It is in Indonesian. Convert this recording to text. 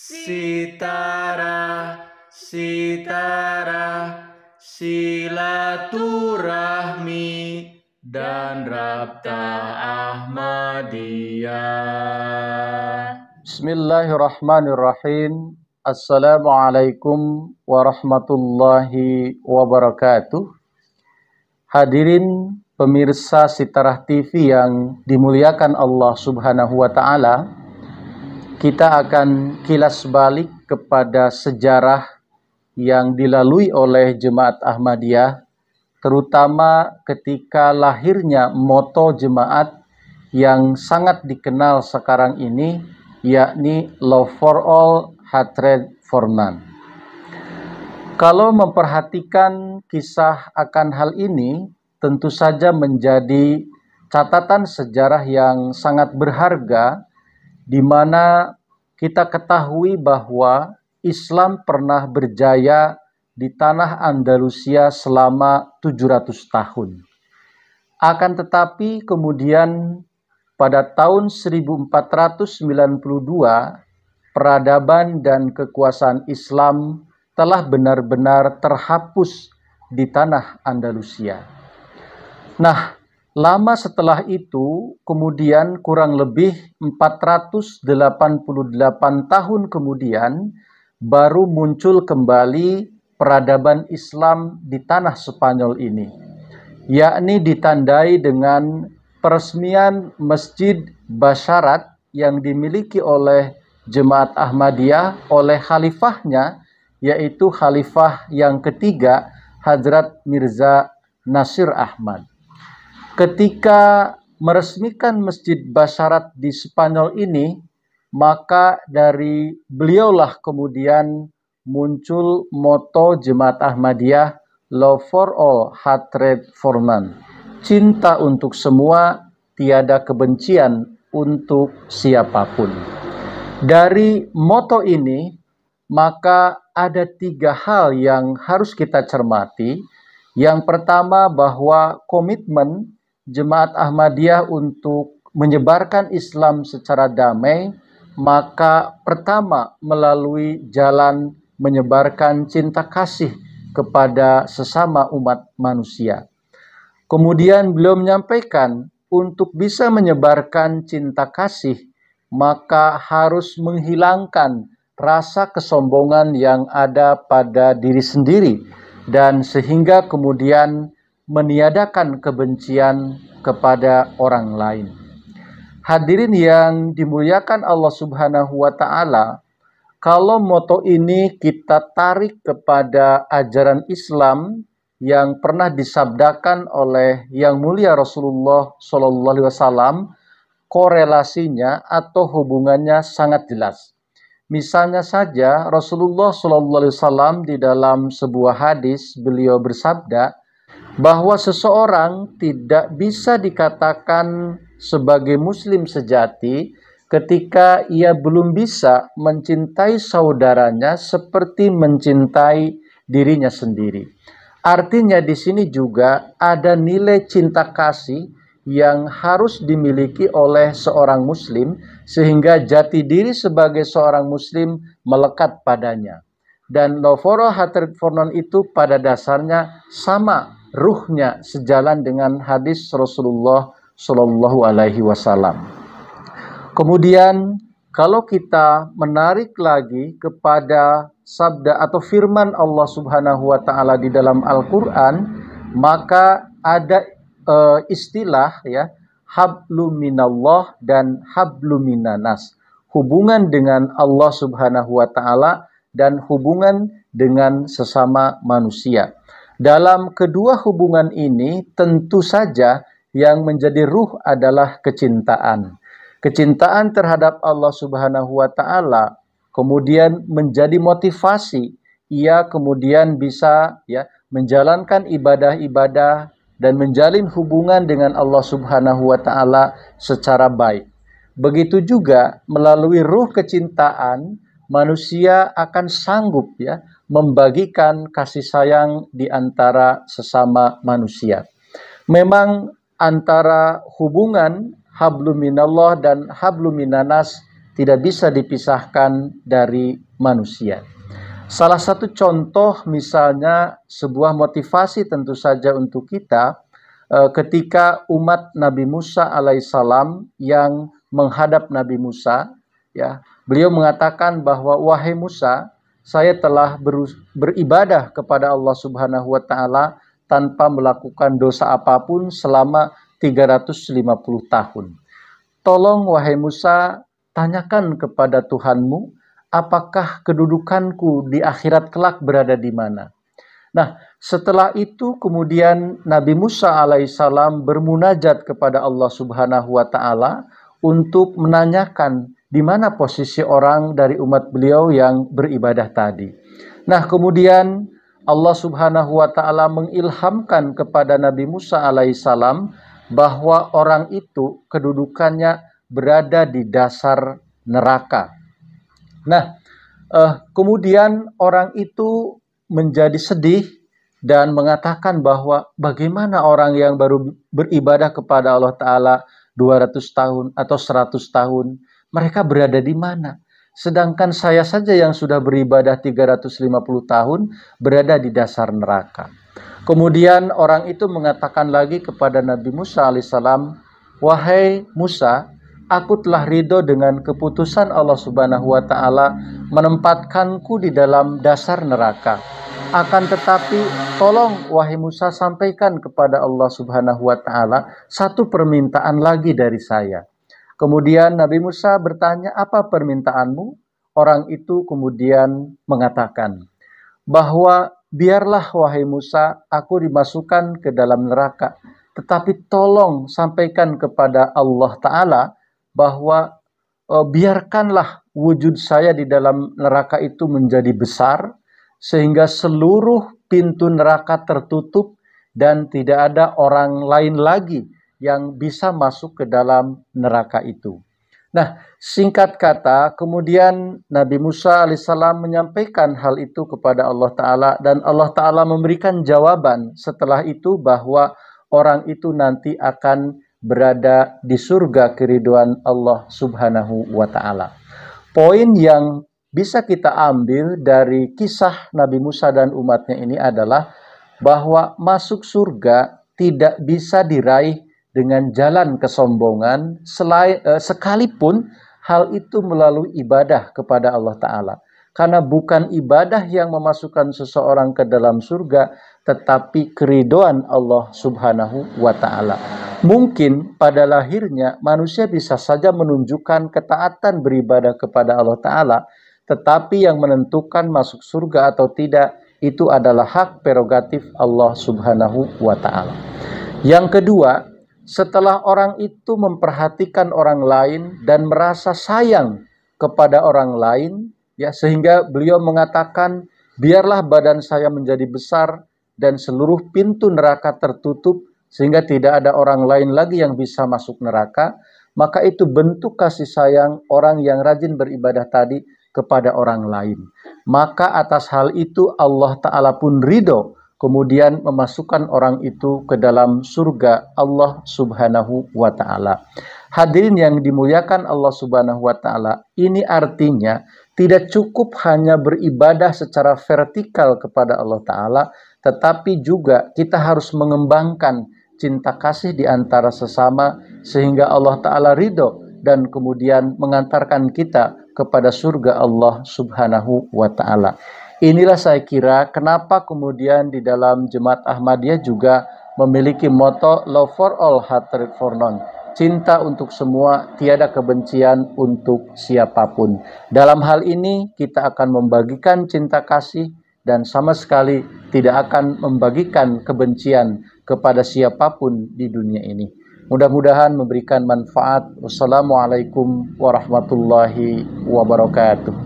Sitara, silaturahmi dan Rabta Ahmadiyah. Bismillahirrahmanirrahim. Assalamualaikum warahmatullahi wabarakatuh. Hadirin pemirsa Sitarah TV yang dimuliakan Allah Subhanahu wa Ta'ala, kita akan kilas balik kepada sejarah yang dilalui oleh Jemaat Ahmadiyah, terutama ketika lahirnya moto jemaat yang sangat dikenal sekarang ini, yakni Love for All, Hatred for None. Kalau memperhatikan kisah akan hal ini, tentu saja menjadi catatan sejarah yang sangat berharga, di mana kita ketahui bahwa Islam pernah berjaya di tanah Andalusia selama 700 tahun. Akan tetapi kemudian pada tahun 1492, peradaban dan kekuasaan Islam telah benar-benar terhapus di tanah Andalusia. Nah, lama setelah itu, kemudian kurang lebih 488 tahun kemudian, baru muncul kembali peradaban Islam di tanah Spanyol ini, yakni ditandai dengan peresmian Masjid Basyarat yang dimiliki oleh Jemaat Ahmadiyah oleh khalifahnya, yaitu khalifah yang ketiga, Hadrat Mirza Nasir Ahmad. Ketika meresmikan Masjid Basyarat di Spanyol ini, maka dari beliaulah kemudian muncul moto Jemaat Ahmadiyah, Love for All, Hatred for None. Cinta untuk semua, tiada kebencian untuk siapapun. Dari moto ini, maka ada 3 hal yang harus kita cermati. Yang pertama, bahwa komitmen Jemaat Ahmadiyah untuk menyebarkan Islam secara damai, maka pertama melalui jalan menyebarkan cinta kasih kepada sesama umat manusia. Kemudian beliau menyampaikan untuk bisa menyebarkan cinta kasih, maka harus menghilangkan rasa kesombongan yang ada pada diri sendiri, dan sehingga kemudian meniadakan kebencian kepada orang lain. Hadirin yang dimuliakan Allah Subhanahu wa Ta'ala, kalau moto ini kita tarik kepada ajaran Islam yang pernah disabdakan oleh Yang Mulia Rasulullah SAW, korelasinya atau hubungannya sangat jelas. Misalnya saja Rasulullah SAW di dalam sebuah hadis beliau bersabda bahwa seseorang tidak bisa dikatakan sebagai muslim sejati ketika ia belum bisa mencintai saudaranya seperti mencintai dirinya sendiri. Artinya di sini juga ada nilai cinta kasih yang harus dimiliki oleh seorang muslim sehingga jati diri sebagai seorang muslim melekat padanya. Dan Love for All, Hatred for None itu pada dasarnya sama ruhnya, sejalan dengan hadis Rasulullah Shallallahu Alaihi Wasallam. Kemudian kalau kita menarik lagi kepada sabda atau firman Allah Subhanahu wa Ta'ala di dalam Al-Quran, maka ada istilah ya, hablum minallah dan hablum minanas, hubungan dengan Allah Subhanahu wa Ta'ala dan hubungan dengan sesama manusia. Dalam kedua hubungan ini tentu saja yang menjadi ruh adalah kecintaan. Kecintaan terhadap Allah Subhanahu wa Ta'ala kemudian menjadi motivasi. Ia kemudian bisa ya menjalankan ibadah-ibadah dan menjalin hubungan dengan Allah Subhanahu wa Ta'ala secara baik. Begitu juga melalui ruh kecintaan, manusia akan sanggup ya membagikan kasih sayang di antara sesama manusia. Memang antara hubungan hablum minallah dan hablum minanas tidak bisa dipisahkan dari manusia. Salah satu contoh misalnya sebuah motivasi tentu saja untuk kita ketika umat Nabi Musa alaihissalam yang menghadap Nabi Musa, ya, beliau mengatakan bahwa wahai Musa, saya telah beribadah kepada Allah Subhanahu wa taala tanpa melakukan dosa apapun selama 350 tahun. Tolong wahai Musa, tanyakan kepada Tuhanmu, apakah kedudukanku di akhirat kelak berada di mana? Nah, setelah itu kemudian Nabi Musa alaihissalam bermunajat kepada Allah Subhanahu wa taala untuk menanyakan di mana posisi orang dari umat beliau yang beribadah tadi. Nah, kemudian Allah Subhanahu wa taala mengilhamkan kepada Nabi Musa alaihissalam bahwa orang itu kedudukannya berada di dasar neraka. Nah, kemudian orang itu menjadi sedih dan mengatakan bahwa bagaimana orang yang baru beribadah kepada Allah Ta'ala 200 tahun atau 100 tahun, mereka berada di mana? Sedangkan saya saja yang sudah beribadah 350 tahun berada di dasar neraka. Kemudian orang itu mengatakan lagi kepada Nabi Musa alaihissalam, wahai Musa, aku telah ridho dengan keputusan Allah Subhanahu wa taala menempatkanku di dalam dasar neraka. Akan tetapi tolong wahai Musa sampaikan kepada Allah Subhanahu wa taala satu permintaan lagi dari saya. Kemudian Nabi Musa bertanya, apa permintaanmu? Orang itu kemudian mengatakan bahwa biarlah wahai Musa aku dimasukkan ke dalam neraka, tetapi tolong sampaikan kepada Allah Ta'ala bahwa biarkanlah wujud saya di dalam neraka itu menjadi besar sehingga seluruh pintu neraka tertutup dan tidak ada orang lain lagi yang bisa masuk ke dalam neraka itu. Nah, singkat kata, kemudian Nabi Musa alaihissalam menyampaikan hal itu kepada Allah Ta'ala dan Allah Ta'ala memberikan jawaban setelah itu bahwa orang itu nanti akan berada di surga keridhaan Allah Subhanahu wa taala. Poin yang bisa kita ambil dari kisah Nabi Musa dan umatnya ini adalah bahwa masuk surga tidak bisa diraih dengan jalan kesombongan sekalipun hal itu melalui ibadah kepada Allah Ta'ala. Karena bukan ibadah yang memasukkan seseorang ke dalam surga, tetapi keridhaan Allah Subhanahu wa taala. Mungkin pada lahirnya manusia bisa saja menunjukkan ketaatan beribadah kepada Allah Ta'ala, tetapi yang menentukan masuk surga atau tidak itu adalah hak prerogatif Allah Subhanahu wa taala. Yang kedua, setelah orang itu memperhatikan orang lain dan merasa sayang kepada orang lain, ya, sehingga beliau mengatakan, biarlah badan saya menjadi besar dan seluruh pintu neraka tertutup sehingga tidak ada orang lain lagi yang bisa masuk neraka, maka itu bentuk kasih sayang orang yang rajin beribadah tadi kepada orang lain. Maka atas hal itu Allah Ta'ala pun ridho, kemudian memasukkan orang itu ke dalam surga Allah Subhanahu wa taala. Hadirin yang dimuliakan Allah Subhanahu wa taala, ini artinya tidak cukup hanya beribadah secara vertikal kepada Allah Ta'ala, tetapi juga kita harus mengembangkan cinta kasih di antara sesama sehingga Allah Ta'ala ridho dan kemudian mengantarkan kita kepada surga Allah Subhanahu wa ta'ala. Inilah saya kira kenapa kemudian di dalam Jemaat Ahmadiyah juga memiliki moto Love for all, hatred for none. Cinta untuk semua, tiada kebencian untuk siapapun. Dalam hal ini kita akan membagikan cinta kasih dan sama sekali tidak akan membagikan kebencian kepada siapapun di dunia ini. Mudah-mudahan memberikan manfaat. Wassalamualaikum warahmatullahi wabarakatuh.